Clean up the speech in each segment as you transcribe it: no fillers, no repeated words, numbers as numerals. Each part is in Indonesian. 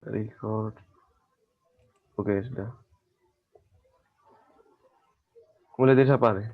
Record. Oke, sudah. Mulai dari siapa nih?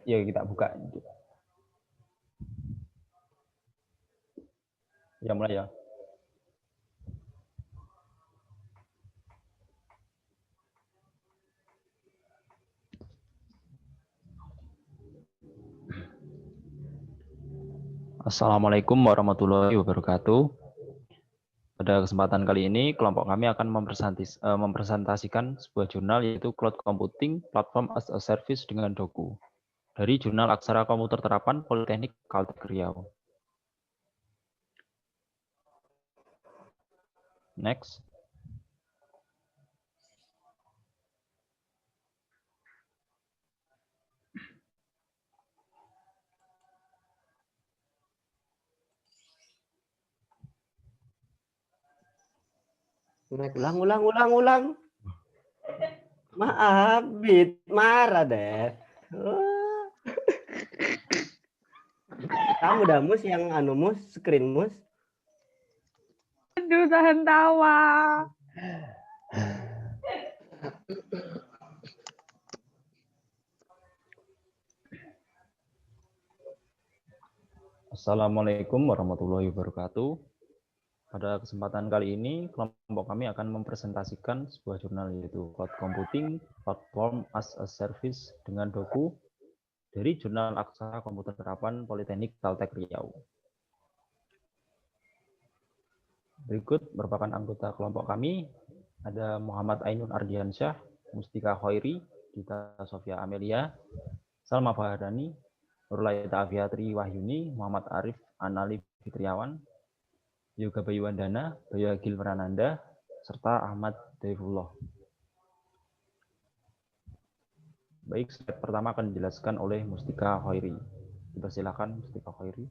Ya kita buka. Ya mulai ya. Assalamualaikum warahmatullahi wabarakatuh. Pada kesempatan kali ini, kelompok kami akan mempresentasikan sebuah jurnal yaitu Cloud Computing Platform as a Service dengan Doku dari Jurnal Aksara Komputer Terapan Politeknik Kalteng Riau. Next. Ulang. Maaf, Bit. Marah deh. Kamu dah mus yang mus, screen mus. Aduh, tahan tawa. Assalamualaikum warahmatullahi wabarakatuh. Pada kesempatan kali ini, kelompok kami akan mempresentasikan sebuah jurnal yaitu Cloud Computing Platform as a Service dengan Doku dari Jurnal Aksara Komputer Terapan Politeknik Kalteng Riau. Berikut merupakan anggota kelompok kami, ada Muhammad Ainun Ardiansyah, Mustika Khairi, Dita Sofia Amelia, Salma Fahadani, Nurlaita Aviatri Wahyuni, Muhammad Arif Anali Fitriawan, Yoga Bayu Wandana, Bayu Agil Prananda, serta Ahmad Daifullah. Baik, slide pertama akan dijelaskan oleh Mustika Khairi. Dipersilakan Mustika Khairi.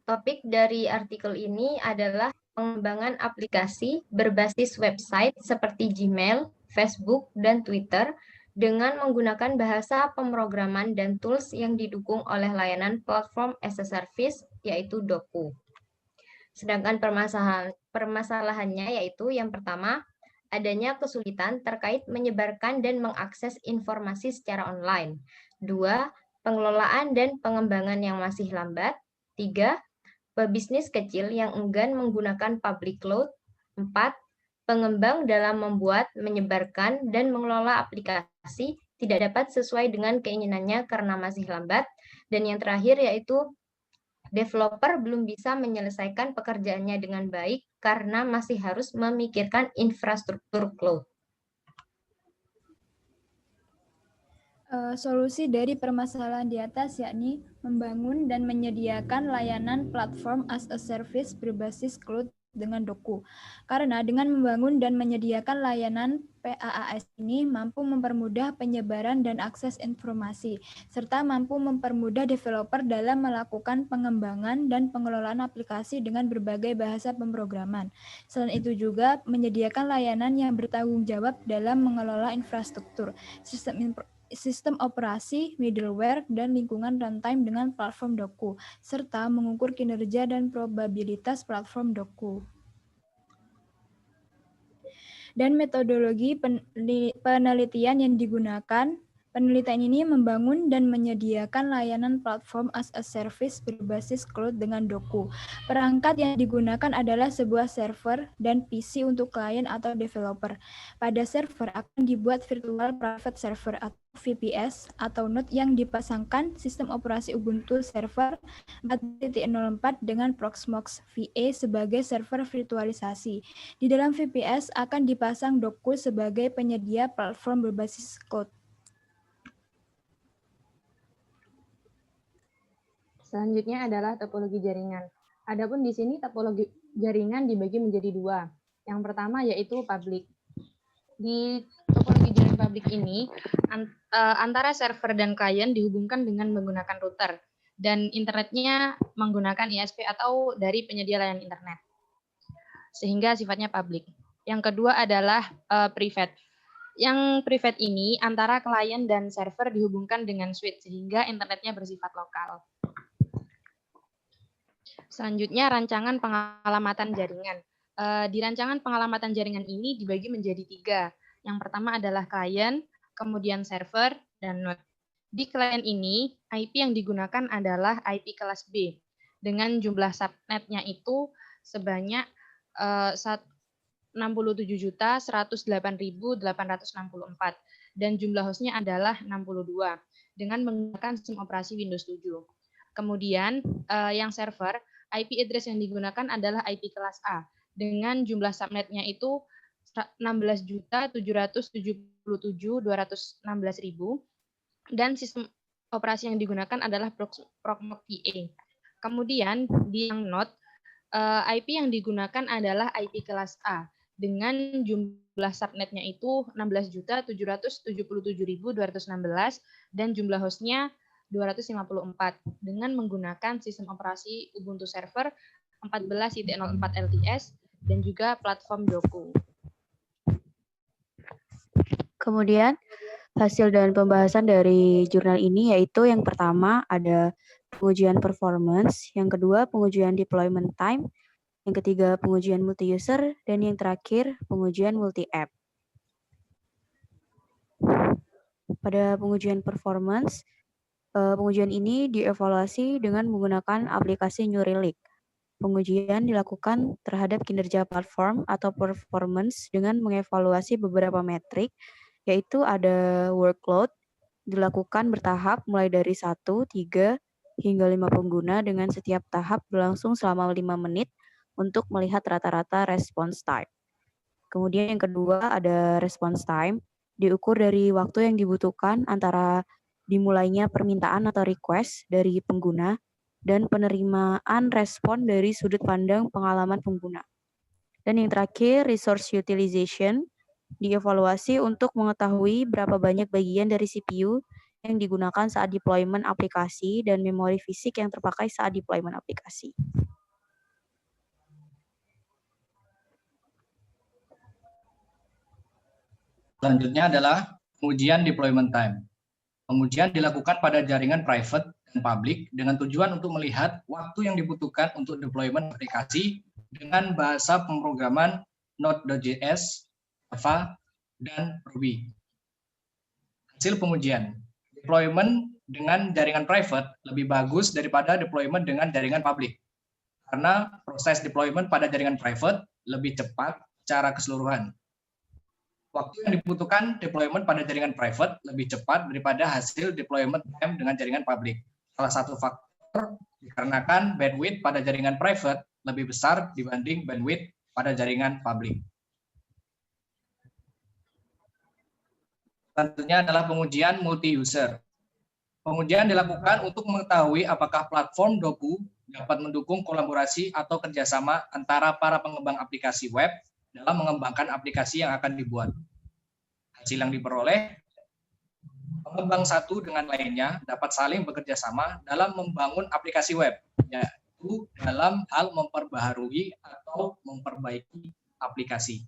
Topik dari artikel ini adalah pengembangan aplikasi berbasis website seperti Gmail, Facebook, dan Twitter dengan menggunakan bahasa pemrograman dan tools yang didukung oleh layanan platform as a service, yaitu Doku. Sedangkan permasalahannya yaitu yang pertama, adanya kesulitan terkait menyebarkan dan mengakses informasi secara online. 2. Pengelolaan dan pengembangan yang masih lambat. 3. Pebisnis kecil yang enggan menggunakan public cloud. 4. Pengembang dalam membuat, menyebarkan, dan mengelola aplikasi tidak dapat sesuai dengan keinginannya karena masih lambat. Dan yang terakhir yaitu developer belum bisa menyelesaikan pekerjaannya dengan baik karena masih harus memikirkan infrastruktur cloud. Solusi dari permasalahan di atas yakni membangun dan menyediakan layanan platform as a service berbasis cloud dengan Doku. Karena dengan membangun dan menyediakan layanan PaaS ini mampu mempermudah penyebaran dan akses informasi, serta mampu mempermudah developer dalam melakukan pengembangan dan pengelolaan aplikasi dengan berbagai bahasa pemrograman. Selain itu juga menyediakan layanan yang bertanggung jawab dalam mengelola infrastruktur, sistem operasi, middleware, dan lingkungan runtime dengan platform Doku, serta mengukur kinerja dan probabilitas platform Doku. Dan metodologi penelitian yang digunakan, penelitian ini membangun dan menyediakan layanan platform as a service berbasis cloud dengan Doku. Perangkat yang digunakan adalah sebuah server dan PC untuk klien atau developer. Pada server akan dibuat virtual private server atau VPS atau node yang dipasangkan sistem operasi Ubuntu Server 4.04 dengan Proxmox VA sebagai server virtualisasi. Di dalam VPS akan dipasang Doku sebagai penyedia platform berbasis cloud. Selanjutnya adalah topologi jaringan. Adapun di sini topologi jaringan dibagi menjadi dua. Yang pertama yaitu public. Di topologi jaringan publik ini, antara server dan klien dihubungkan dengan menggunakan router, dan internetnya menggunakan ISP atau dari penyedia layanan internet, sehingga sifatnya publik. Yang kedua adalah private. Yang private ini antara klien dan server dihubungkan dengan switch, sehingga internetnya bersifat lokal. Selanjutnya, rancangan pengalamatan jaringan. Di rancangan pengalamatan jaringan ini dibagi menjadi 3. Yang pertama adalah klien, kemudian server, dan node. Di klien ini, IP yang digunakan adalah IP kelas B, dengan jumlah subnetnya itu sebanyak 67.108.864, dan jumlah hostnya adalah 62, dengan menggunakan sistem operasi Windows 7. Kemudian, yang server, IP address yang digunakan adalah IP kelas A, dengan jumlah subnetnya itu 16.777.216.000, dan sistem operasi yang digunakan adalah Proxmox PA. Kemudian di yang node, IP yang digunakan adalah IP kelas A dengan jumlah subnetnya itu 16.777.216 dan jumlah hostnya 254 dengan menggunakan sistem operasi Ubuntu Server 14.04 LTS dan juga platform Doku. Kemudian hasil dan pembahasan dari jurnal ini yaitu yang pertama ada pengujian performance, yang kedua pengujian deployment time, yang ketiga pengujian multi-user, dan yang terakhir pengujian multi-app. Pada pengujian performance, pengujian ini dievaluasi dengan menggunakan aplikasi New Relic. Pengujian dilakukan terhadap kinerja platform atau performance dengan mengevaluasi beberapa metrik, yaitu ada workload, dilakukan bertahap mulai dari 1, 3, hingga 5 pengguna dengan setiap tahap berlangsung selama 5 menit untuk melihat rata-rata response time. Kemudian yang kedua ada response time, diukur dari waktu yang dibutuhkan antara dimulainya permintaan atau request dari pengguna dan penerimaan respon dari sudut pandang pengalaman pengguna. Dan yang terakhir, resource utilization, dievaluasi untuk mengetahui berapa banyak bagian dari CPU yang digunakan saat deployment aplikasi dan memori fisik yang terpakai saat deployment aplikasi. Selanjutnya adalah pengujian deployment time. Pengujian dilakukan pada jaringan private dan public dengan tujuan untuk melihat waktu yang dibutuhkan untuk deployment aplikasi dengan bahasa pemrograman Node.js, Java, dan Ruby. Hasil pengujian, deployment dengan jaringan private lebih bagus daripada deployment dengan jaringan public. Karena proses deployment pada jaringan private lebih cepat secara keseluruhan. Waktu yang dibutuhkan deployment pada jaringan private lebih cepat daripada hasil deployment time dengan jaringan public. Salah satu faktor dikarenakan bandwidth pada jaringan private lebih besar dibanding bandwidth pada jaringan public. Selanjutnya adalah pengujian multi-user. Pengujian dilakukan untuk mengetahui apakah platform Doku dapat mendukung kolaborasi atau kerjasama antara para pengembang aplikasi web dalam mengembangkan aplikasi yang akan dibuat. Hasil yang diperoleh, pengembang satu dengan lainnya dapat saling bekerja sama dalam membangun aplikasi web, yaitu dalam hal memperbaharui atau memperbaiki aplikasi.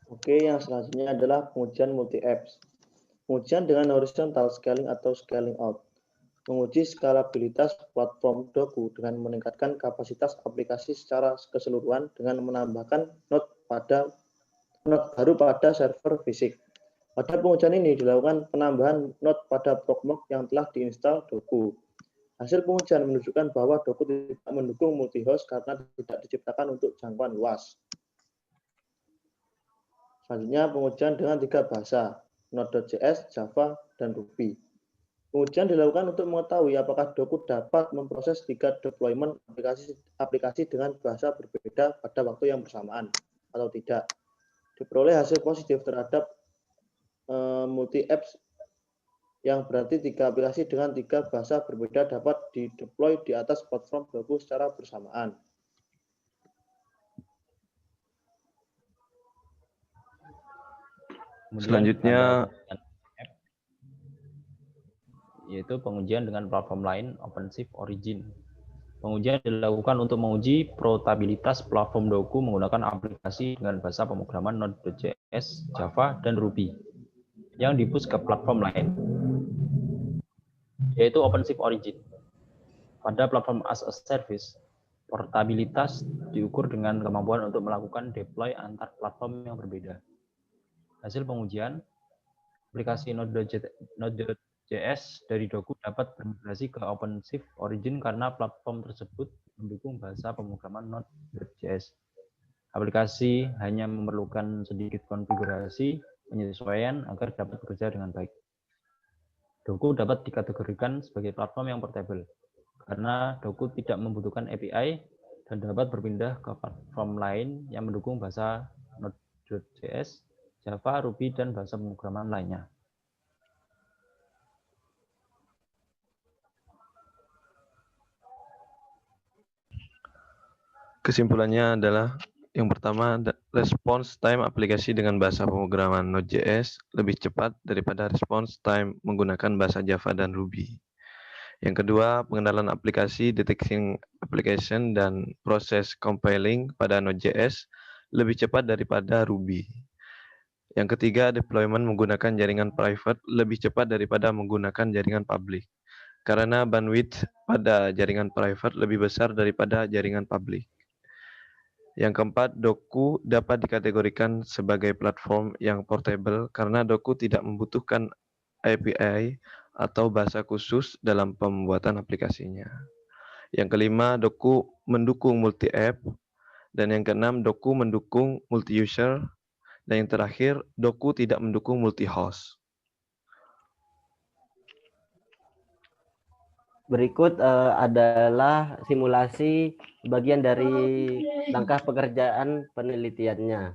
Oke, yang selanjutnya adalah pengujian multi-apps. Pengujian dengan horizontal scaling atau scaling out. Menguji skalabilitas platform Doku dengan meningkatkan kapasitas aplikasi secara keseluruhan dengan menambahkan node baru pada server fisik. Pada pengujian ini dilakukan penambahan node pada Proxmox yang telah diinstal Doku. Hasil pengujian menunjukkan bahwa Doku tidak mendukung multi-host karena tidak diciptakan untuk jangkauan luas. Selanjutnya pengujian dengan 3 bahasa, Node.js, Java, dan Ruby. Pengujian dilakukan untuk mengetahui apakah Doku dapat memproses 3 deployment aplikasi dengan bahasa berbeda pada waktu yang bersamaan atau tidak. Diperoleh hasil positif terhadap multi-apps yang berarti 3 aplikasi dengan 3 bahasa berbeda dapat dideploy di atas platform Doku secara bersamaan. Selanjutnya yaitu pengujian dengan platform lain OpenShift Origin. Pengujian dilakukan untuk menguji portabilitas platform Doku menggunakan aplikasi dengan bahasa pemrograman Node.js, Java, dan Ruby yang dipush ke platform lain, yaitu OpenShift Origin. Pada platform as a service, portabilitas diukur dengan kemampuan untuk melakukan deploy antar platform yang berbeda. Hasil pengujian, aplikasi Node.js dari Doku dapat bermigrasi ke OpenShift Origin karena platform tersebut mendukung bahasa pemrograman Node.js. Aplikasi hanya memerlukan sedikit konfigurasi penyesuaian agar dapat bekerja dengan baik. Doku dapat dikategorikan sebagai platform yang portable karena Doku tidak membutuhkan API dan dapat berpindah ke platform lain yang mendukung bahasa Node.js, Java, Ruby, dan bahasa pemrograman lainnya. Kesimpulannya adalah yang pertama, response time aplikasi dengan bahasa pemrograman Node.js lebih cepat daripada response time menggunakan bahasa Java dan Ruby. Yang kedua, pengenalan aplikasi, detecting application, dan proses compiling pada Node.js lebih cepat daripada Ruby. Yang ketiga, deployment menggunakan jaringan private lebih cepat daripada menggunakan jaringan public. Karena bandwidth pada jaringan private lebih besar daripada jaringan public. Yang keempat, Doku dapat dikategorikan sebagai platform yang portable karena Doku tidak membutuhkan API atau bahasa khusus dalam pembuatan aplikasinya. Yang kelima, Doku mendukung multi-app. Dan yang keenam, Doku mendukung multi-user. Dan yang terakhir, Doku tidak mendukung multi-host. Berikut adalah simulasi bagian dari langkah pekerjaan penelitiannya.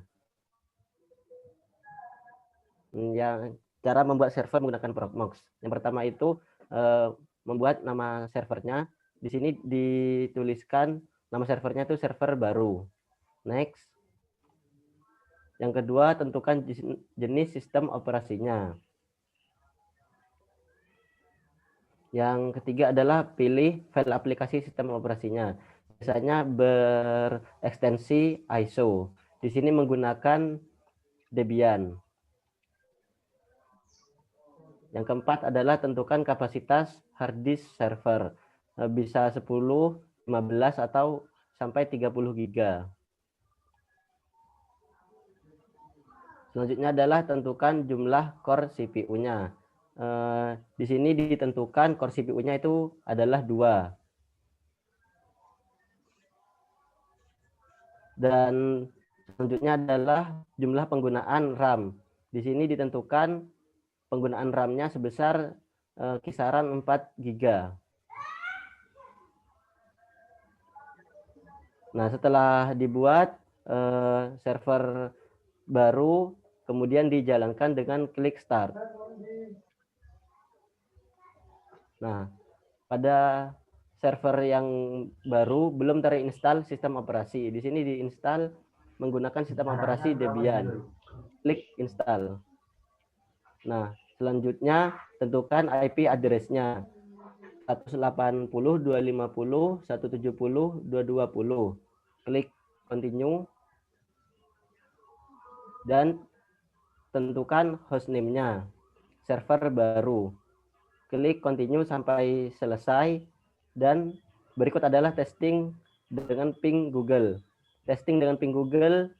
Yang cara membuat server menggunakan Proxmox. Yang pertama itu membuat nama servernya. Di sini dituliskan nama servernya itu server baru. Next. Yang kedua, tentukan jenis sistem operasinya. Yang ketiga adalah pilih file aplikasi sistem operasinya. Biasanya berekstensi ISO. Di sini menggunakan Debian. Yang keempat adalah tentukan kapasitas hard disk server. Bisa 10, 15, atau sampai 30 GB. Selanjutnya adalah tentukan jumlah core CPU-nya. Di sini ditentukan core CPU-nya itu adalah 2. Dan selanjutnya adalah jumlah penggunaan RAM. Di sini ditentukan penggunaan RAM-nya sebesar kisaran 4 GB. Nah, setelah dibuat server baru, kemudian dijalankan dengan klik start. Nah, pada server yang baru belum terinstall sistem operasi. Di sini diinstal menggunakan sistem operasi Debian. Klik install. Nah, selanjutnya tentukan IP address-nya 180.250.170.220. Klik continue dan tentukan hostname-nya server baru. Klik continue sampai selesai dan berikut adalah testing dengan ping Google. Testing dengan ping Google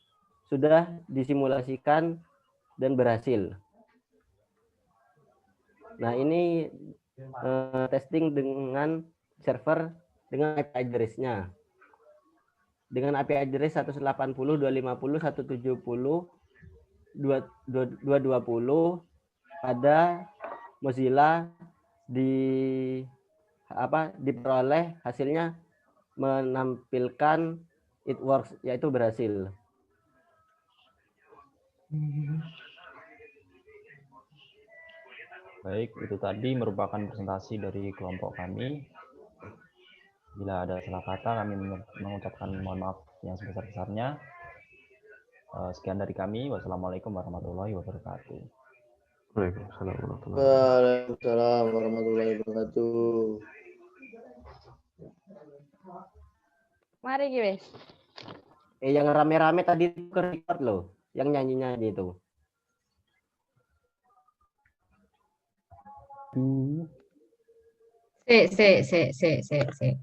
sudah disimulasikan dan berhasil. Nah, ini testing dengan server dengan IP address-nya. Dengan IP address 180.250.170.220 pada Mozilla diperoleh hasilnya menampilkan it works, yaitu berhasil. Baik, itu tadi merupakan presentasi dari kelompok kami. Bila ada salah kata, kami mengucapkan mohon maaf yang sebesar-besarnya. Sekian dari kami. Wassalamualaikum warahmatullahi wabarakatuh. Waalaikumsalam warahmatullahi wabarakatuh. Mari guys. Yang rame-rame tadi itu record loh, yang nyanyi-nyanyi itu. Sip. Se.